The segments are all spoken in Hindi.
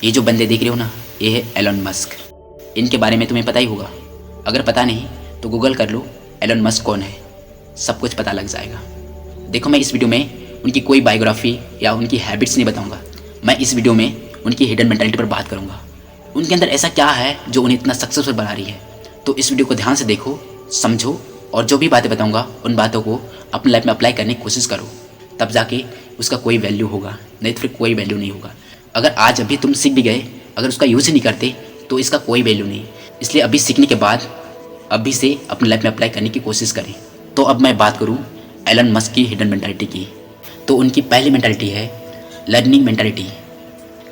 ये जो बंदे देख रहे हो ना, ये है एलन मस्क। इनके बारे में तुम्हें पता ही होगा। अगर पता नहीं तो गूगल कर लो एलन मस्क कौन है, सब कुछ पता लग जाएगा। देखो, मैं इस वीडियो में उनकी कोई बायोग्राफी या उनकी हैबिट्स नहीं बताऊंगा। मैं इस वीडियो में उनकी हिडन मेंटालिटी पर बात करूंगा। उनके अंदर ऐसा क्या है जो उन्हें इतना सक्सेसफुल बना रही है। तो इस वीडियो को ध्यान से देखो, समझो, और जो भी बातें बताऊंगा उन बातों को अपनी लाइफ में अप्लाई करने की कोशिश करो। तब जाके उसका कोई वैल्यू होगा, नहीं तो फिर कोई वैल्यू नहीं होगा। अगर आज अभी तुम सीख भी गए, अगर उसका यूज़ ही नहीं करते तो इसका कोई वैल्यू नहीं। इसलिए अभी सीखने के बाद अभी से अपनी लाइफ में अप्लाई करने की कोशिश करें। तो अब मैं बात करूं एलन मस्क की हिडन मेंटालिटी की। तो उनकी पहली मेंटालिटी है लर्निंग मेंटालिटी।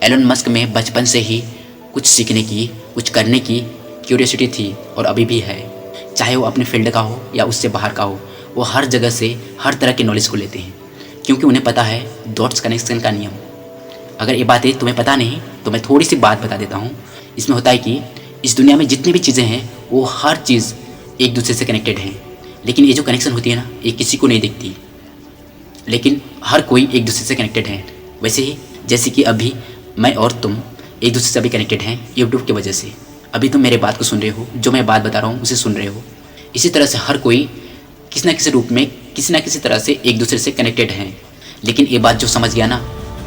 एलन मस्क में बचपन से ही कुछ सीखने की, कुछ करने की क्यूरियोसिटी थी और अभी भी है। चाहे वो अपने फील्ड का हो या उससे बाहर का हो, वो हर जगह से हर तरह की नॉलेज को लेते हैं, क्योंकि उन्हें पता है डॉट्स कनेक्शन का नियम। अगर ये बातें तुम्हें पता नहीं तो मैं थोड़ी सी बात बता देता हूँ। इसमें होता है कि इस दुनिया में जितनी भी चीज़ें हैं वो हर चीज़ एक दूसरे से कनेक्टेड हैं, लेकिन ये जो कनेक्शन होती है ना, ये किसी को नहीं दिखती, लेकिन हर कोई एक दूसरे से कनेक्टेड है। वैसे ही जैसे कि अभी मैं और तुम एक दूसरे से अभी कनेक्टेड हैं यूट्यूब की वजह से। अभी तुम मेरे बात को सुन रहे हो, जो मैं बात बता रहा हूँ उसे सुन रहे हो। इसी तरह से हर कोई किसी न किसी रूप में, किसी न किसी तरह से एक दूसरे से कनेक्टेड हैं। लेकिन ये बात जो समझ गया ना,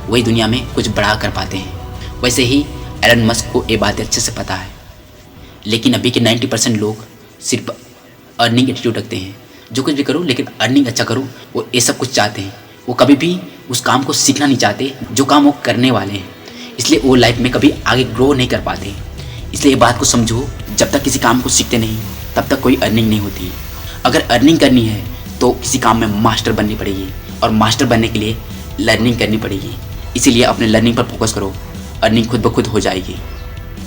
वही दुनिया में कुछ बड़ा कर पाते हैं। वैसे ही एलन मस्क को ये बातें अच्छे से पता है, लेकिन अभी के 90% लोग सिर्फ अर्निंग एटीट्यूड रखते हैं। जो कुछ भी करो लेकिन अर्निंग अच्छा करो, वो ये सब कुछ चाहते हैं। वो कभी भी उस काम को सीखना नहीं चाहते जो काम वो करने वाले हैं। इसलिए वो लाइफ में कभी आगे ग्रो नहीं कर पाते। इसलिए ये बात को समझो, जब तक किसी काम को सीखते नहीं तब तक कोई अर्निंग नहीं होती। अगर अर्निंग करनी है तो किसी काम में मास्टर बननी पड़ेगी, और मास्टर बनने के लिए लर्निंग करनी पड़ेगी। इसीलिए अपने लर्निंग पर फोकस करो, अर्निंग खुद ब खुद हो जाएगी।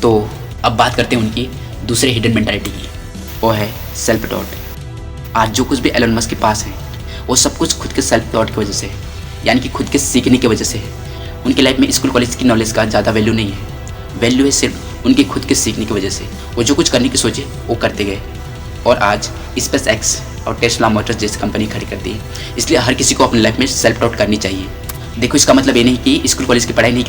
तो अब बात करते हैं उनकी दूसरे हिडन मेंटालिटी की, वो है सेल्फ डॉट। आज जो कुछ भी एलन मस्क के पास है वो सब कुछ खुद के सेल्फ डॉट की वजह से है, यानी कि खुद के सीखने की वजह से है। उनकी लाइफ में स्कूल कॉलेज की नॉलेज का ज़्यादा वैल्यू नहीं है। वैल्यू है सिर्फ उनके खुद के सीखने की वजह से। वो जो कुछ करने की सोचे वो करते गए, और आज स्पेस एक्स और टेस्ला मोटर्स जैसी कंपनी खड़ी करती है। इसलिए हर किसी को अपनी लाइफ में सेल्फ डॉट करनी चाहिए। देखो, इसका मतलब ये नहीं कि स्कूल कॉलेज की पढ़ाई नहीं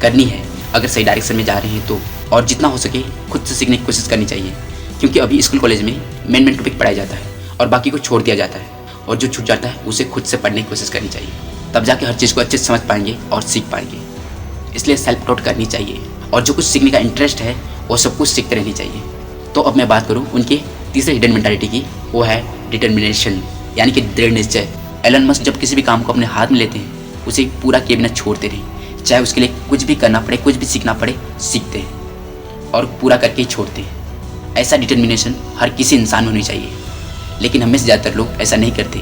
करनी है अगर सही डायरेक्शन में जा रहे हैं तो। और जितना हो सके खुद से सीखने की कोशिश करनी चाहिए, क्योंकि अभी स्कूल कॉलेज में मेन टॉपिक पढ़ाया जाता है और बाकी को छोड़ दिया जाता है, और जो छूट जाता है उसे खुद से पढ़ने की कोशिश करनी चाहिए। तब जाके हर चीज़ को अच्छे से समझ पाएंगे और सीख पाएंगे। इसलिए सेल्फ डॉट करनी चाहिए, और जो कुछ सीखने का इंटरेस्ट है वो सब कुछ सीखते रहनी चाहिए। तो अब मैं बात करूँ उनके तीसरे हिडन मेंटालिटी की, वो है डिटर्मिनेशन, यानी कि दृढ़ निश्चय। एलन मस्क जब किसी भी काम को अपने हाथ में लेते हैं उसे पूरा किए बिना छोड़ते नहीं। चाहे उसके लिए कुछ भी करना पड़े, कुछ भी सीखना पड़े, सीखते हैं और पूरा करके ही छोड़ते हैं। ऐसा डिटर्मिनेशन हर किसी इंसान में होनी चाहिए, लेकिन हमें से ज़्यादातर लोग ऐसा नहीं करते।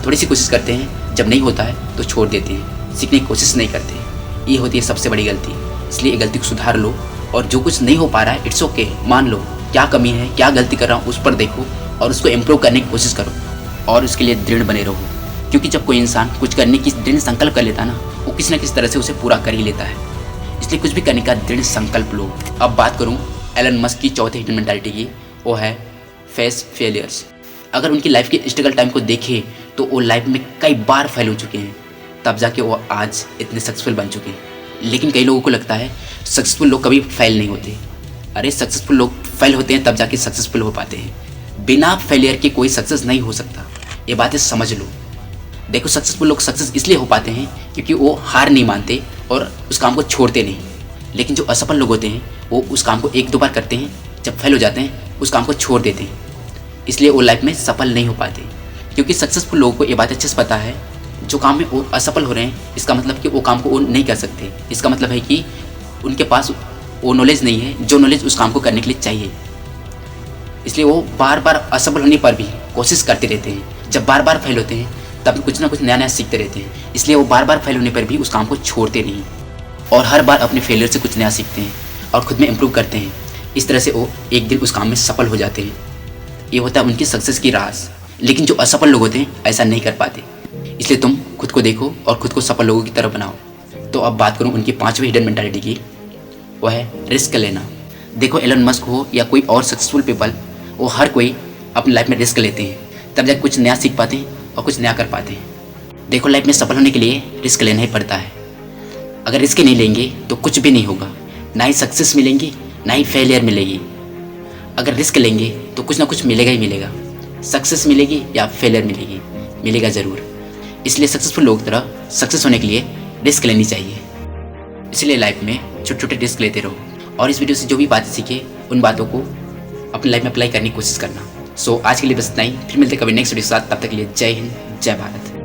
थोड़ी सी कोशिश करते हैं, जब नहीं होता है तो छोड़ देते हैं, सीखने की कोशिश नहीं करते। ये होती है सबसे बड़ी गलती। इसलिए ये गलती को सुधार लो, और जो कुछ नहीं हो पा रहा है इट्स ओके, मान लो क्या कमी है, क्या गलती कर रहा हूँ उस पर देखो और उसको इम्प्रूव करने की कोशिश करो, और उसके लिए दृढ़ बने रहो। क्योंकि जब कोई इंसान कुछ करने की दृढ़ संकल्प कर लेता है ना, वो किसी न किसी तरह से उसे पूरा कर ही लेता है। इसलिए कुछ भी करने का दृढ़ संकल्प लो। अब बात करूँ एलन मस्क की चौथे हिडन मेंटालिटी की, वो है फेस फेलियर्स। अगर उनकी लाइफ के स्ट्रगल टाइम को देखें तो वो लाइफ में कई बार फेल हो चुके हैं, तब जाके वो आज इतने सक्सेसफुल बन चुके हैं। लेकिन कई लोगों को लगता है सक्सेसफुल लोग कभी फेल नहीं होते। अरे, सक्सेसफुल लोग फेल होते हैं तब जाके सक्सेसफुल हो पाते हैं। बिना फेलियर के कोई सक्सेस नहीं हो सकता, ये बातें समझ लो। देखो, सक्सेसफुल लोग सक्सेस इसलिए हो पाते हैं क्योंकि वो हार नहीं मानते और उस काम को छोड़ते नहीं। लेकिन जो असफल लोग होते हैं वो उस काम को एक दो बार करते हैं, जब फेल हो जाते हैं उस काम को छोड़ देते हैं। इसलिए वो लाइफ में सफल नहीं हो पाते। क्योंकि सक्सेसफुल लोगों को ये बात अच्छे से पता है, जो काम में वो असफल हो रहे हैं इसका मतलब कि वो काम को वो नहीं कर सकते। इसका मतलब है कि उनके पास वो नॉलेज नहीं है जो नॉलेज उस काम को करने के लिए चाहिए। इसलिए वो बार बार असफल होने पर भी कोशिश करते रहते हैं। जब बार बार फेल होते हैं तब कुछ ना कुछ नया नया सीखते रहते हैं। इसलिए वो बार बार फेल होने पर भी उस काम को छोड़ते नहीं, और हर बार अपने फेलियर से कुछ नया सीखते हैं और खुद में इम्प्रूव करते हैं। इस तरह से वो एक दिन उस काम में सफल हो जाते हैं। ये होता है उनकी सक्सेस की राज। लेकिन जो असफल लोग होते हैं ऐसा नहीं कर पाते। इसलिए तुम खुद को देखो और खुद को सफल लोगों की तरफ बनाओ। तो अब बात करूँ उनकी पांचवी हिडन मेंटालिटी की, वो है रिस्क लेना। देखो, एलन मस्क हो या कोई और सक्सेसफुल पीपल, वो हर कोई अपनी लाइफ में रिस्क लेते हैं, तब जाकर कुछ नया सीख पाते हैं और कुछ नया कर पाते हैं। देखो, लाइफ में सफल होने के लिए रिस्क लेना ही पड़ता है। अगर रिस्क नहीं लेंगे तो कुछ भी नहीं होगा। ना ही सक्सेस मिलेंगी ना ही फेलियर मिलेगी। अगर रिस्क लेंगे तो कुछ ना कुछ मिलेगा ही मिलेगा। सक्सेस मिलेगी या फेलियर मिलेगी, मिलेगा ज़रूर। इसलिए सक्सेसफुल लोग की तरह सक्सेस होने के लिए रिस्क लेनी चाहिए। इसलिए लाइफ में छोटे छोटे रिस्क लेते रहो और इस वीडियो से जो भी बातें सीखे उन बातों को अपनी लाइफ में अप्लाई करने की कोशिश करना। सो आज के लिए बस इतना ही, फिर मिलते कभी नेक्स्ट वीडियो के साथ। तब तक के लिए जय हिंद, जय भारत।